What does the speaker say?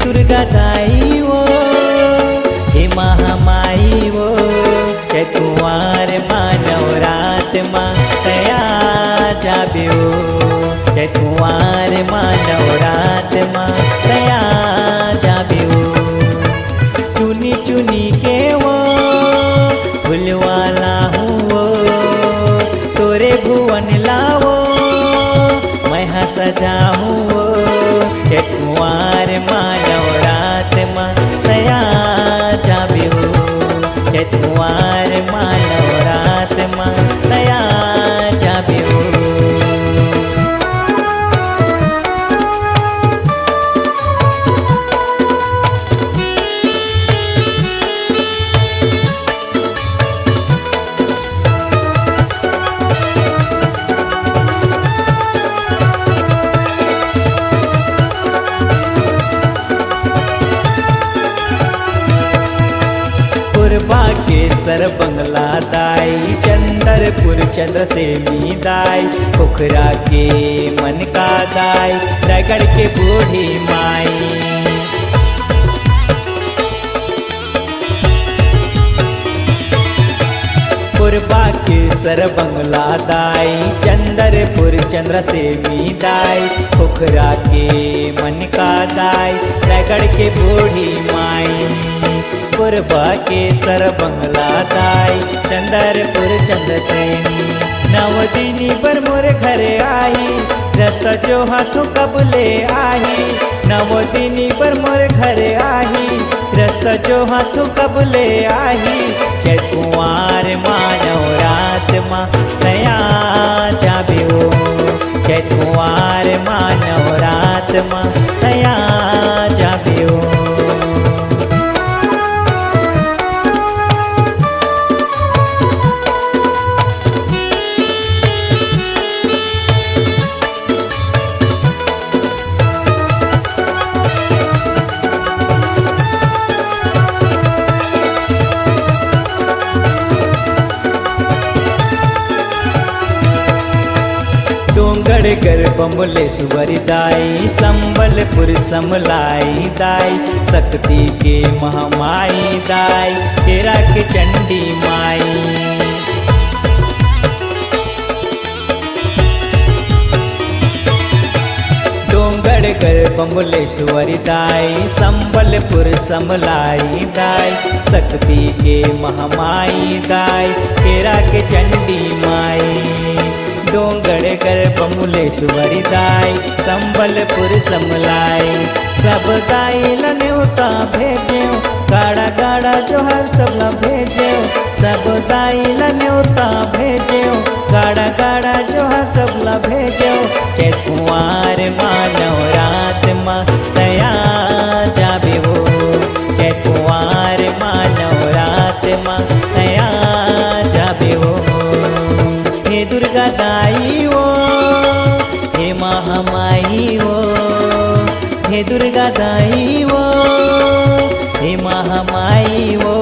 दुर्गा दाई वो, हे महामाई वो, जय कुंवार मानव रात माँ तया जाबे वो, जय कुंवार मानव रात माँ तया जाबे वो। चुनी चुनी के वो फुलवाला हूँ वो, तोरे भुवन लावो मैं हाँ सजा हूँ वो, जय कुंवार मानव रात माँ तया जाबे हो, जय कुंवार मानव रात माँ तया जाबे हो। केसर बंगला दाई, चंदरपुर चंद्र सेनी दाई, पोखरा के मन का दाई, रगड़ के बूढ़ी माई। पुरबा केसर बंगला दाई, चंदरपुर चंद्र सेनी दाई, पोखरा के मन का दाई, रगड़ के बूढ़ी माई। पुरबा केसर बंगला दाई, चंदरपुर चंद्र सेनी, नवदीनी पर मोर घरे आई, रास्ता जो हाथों कबले आई। नवदीनी पर मोर घरे आई, रास्ता जो हाथों कबले आई, जय कुंवार मानव रात माँ तया जाबे हो, जय कुंवार मानव रात माँ तया जाबे हो। डोंगरगढ़ बम्बलेश्वर दाई, संबलपुर समलाई दाई, शक्ति के महामाई दाई, तेरा के चंडी माई। डोंगरगढ़ बम्बलेश्वर दाई, संबलपुर समलाई दाई, शक्ति के महामाई दाई, तेरा के चंडी माई। डोंगरगढ़ बम्बलेश्वर दाई, संबलपुर समलाई, सब दाई न्योता भेजे, गाड़ा गाड़ा जोहर सब ला भेजे, सब दाई न्योता भेजे, गाड़ा गाड़ा जोहर सब ला भेजे, जय कुंवार मानव रात माँ तया जाबे हो, जय कुंवार मानव रात माँ तया जाबे हो। हे दुर्गा दाई वो, हे महामाई वो, हे दुर्गा दाई वो, हे महामाई वो,